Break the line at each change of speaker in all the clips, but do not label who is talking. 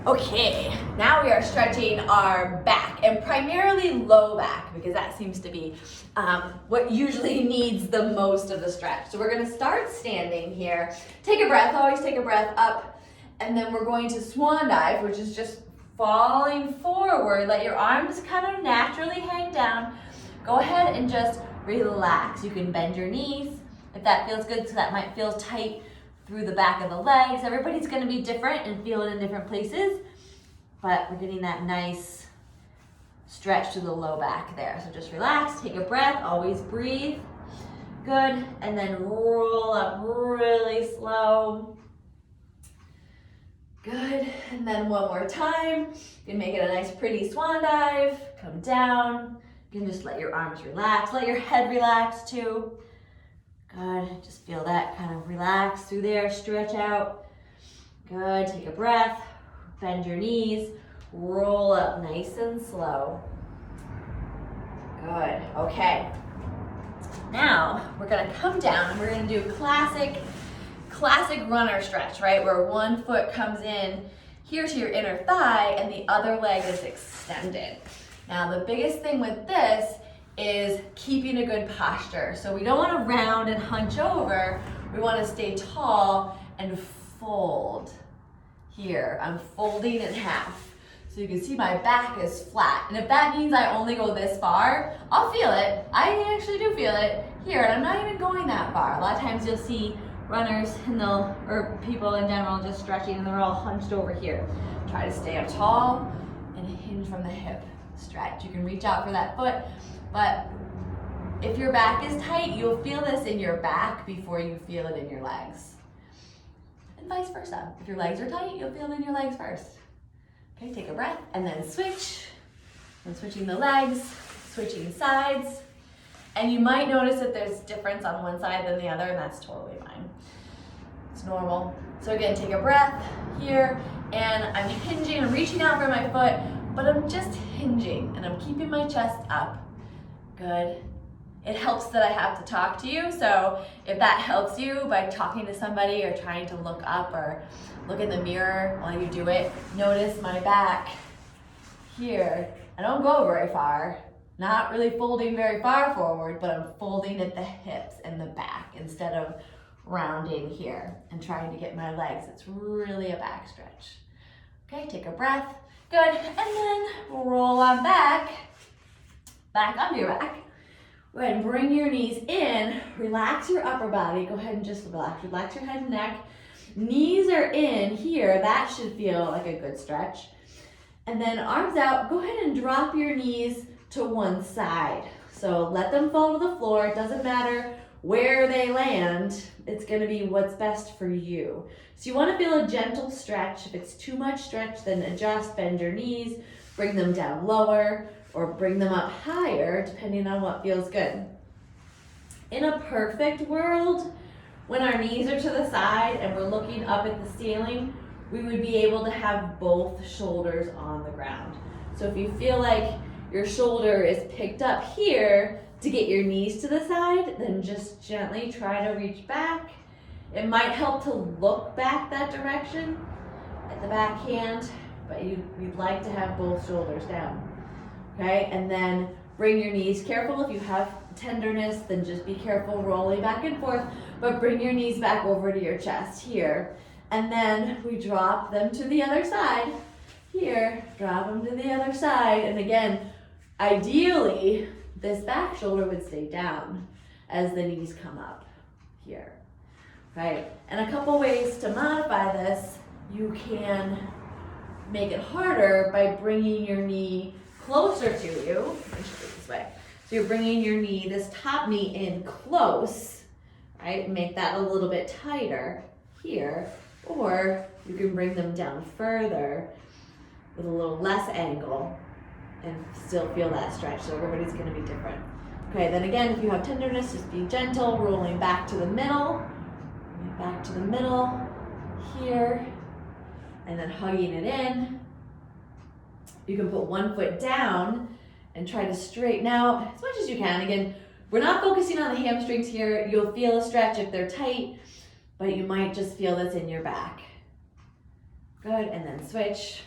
Okay, now we are stretching our back, and primarily low back, because that seems to be what usually needs the most of the stretch. So we're gonna start standing here. Take a breath, always take a breath up, and then we're going to swan dive, which is just falling forward. Let your arms kind of naturally hang down. Go ahead and just relax. You can bend your knees if that feels good, so that might feel tight through the back of the legs. Everybody's gonna be different and feel it in different places, but we're getting that nice stretch to the low back there. So just relax, take a breath, always breathe. Good, and then roll up really slow. Good, and then one more time. You can make it a nice pretty swan dive. Come down. You can just let your arms relax, let your head relax too. Good, just feel that kind of relax through there, stretch out. Good, take a breath, bend your knees, roll up nice and slow. Good, okay. Now, we're gonna come down and we're gonna do classic runner stretch, right? Where one foot comes in here to your inner thigh and the other leg is extended. Now, the biggest thing with this is keeping a good posture. So we don't want to round and hunch over. We want to stay tall and fold here. I'm folding in half. So you can see my back is flat. And if that means I only go this far, I'll feel it. I actually do feel it here, and I'm not even going that far. A lot of times you'll see runners or people in general just stretching and they're all hunched over here. Try to stay up tall and hinge from the hip. Stretch. You can reach out for that foot. But if your back is tight, you'll feel this in your back before you feel it in your legs. And vice versa. If your legs are tight, you'll feel it in your legs first. Okay, take a breath and then switch. And switching the legs, switching sides. And you might notice that there's difference on one side than the other, and that's totally fine. It's normal. So again, take a breath here, and I'm hinging, I'm reaching out for my foot, but I'm just hinging, and I'm keeping my chest up. Good. It helps that I have to talk to you, so if that helps you by talking to somebody or trying to look up or look in the mirror while you do it, notice my back here. I don't go very far, not really folding very far forward, but I'm folding at the hips and the back instead of rounding here and trying to get my legs. It's really a back stretch. Okay, take a breath. Good, and then roll on back onto your back. Go ahead and bring your knees in, relax your upper body. Go ahead and just relax your head and neck. Knees are in here, that should feel like a good stretch. And then arms out, go ahead and drop your knees to one side. So let them fall to the floor, it doesn't matter where they land, it's gonna be what's best for you. So you wanna feel a gentle stretch. If it's too much stretch, then adjust, bend your knees, bring them down lower, or bring them up higher, depending on what feels good. In a perfect world, when our knees are to the side and we're looking up at the ceiling, we would be able to have both shoulders on the ground. So if you feel like your shoulder is picked up here to get your knees to the side, then just gently try to reach back. It might help to look back that direction at the backhand, but you'd like to have both shoulders down. Okay, and then bring your knees, careful if you have tenderness, then just be careful rolling back and forth, but bring your knees back over to your chest here. And then we drop them to the other side. Here, drop them to the other side. And again, ideally, this back shoulder would stay down as the knees come up here. Right? And a couple ways to modify this, you can make it harder by bringing your knee closer to you. Let me show you this way. So you're bringing your knee, this top knee in close, right? Make that a little bit tighter here, or you can bring them down further with a little less angle and still feel that stretch. So everybody's gonna be different. Okay, then again, if you have tenderness, just be gentle, rolling back to the middle, here, and then hugging it in. You can put one foot down and try to straighten out as much as you can. Again, we're not focusing on the hamstrings here. You'll feel a stretch if they're tight, but you might just feel this in your back. Good, and then switch.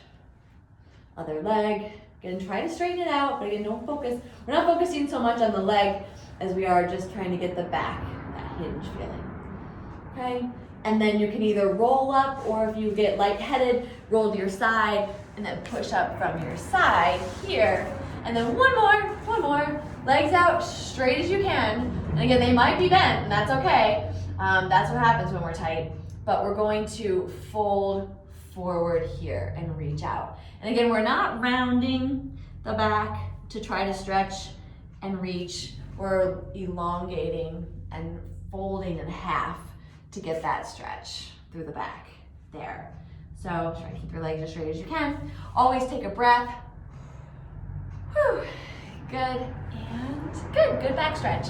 Other leg. Again, try to straighten it out, but again, don't focus. We're not focusing so much on the leg as we are just trying to get the back, that hinge feeling. Okay? And then you can either roll up, or if you get lightheaded, roll to your side and then push up from your side here. And then one more. Legs out straight as you can. And again, they might be bent, and that's okay. That's what happens when we're tight. But we're going to fold forward here and reach out. And again, we're not rounding the back to try to stretch and reach. We're elongating and folding in half to get that stretch through the back there. So try to keep your legs as straight as you can. Always take a breath. Whew. Good and good back stretch.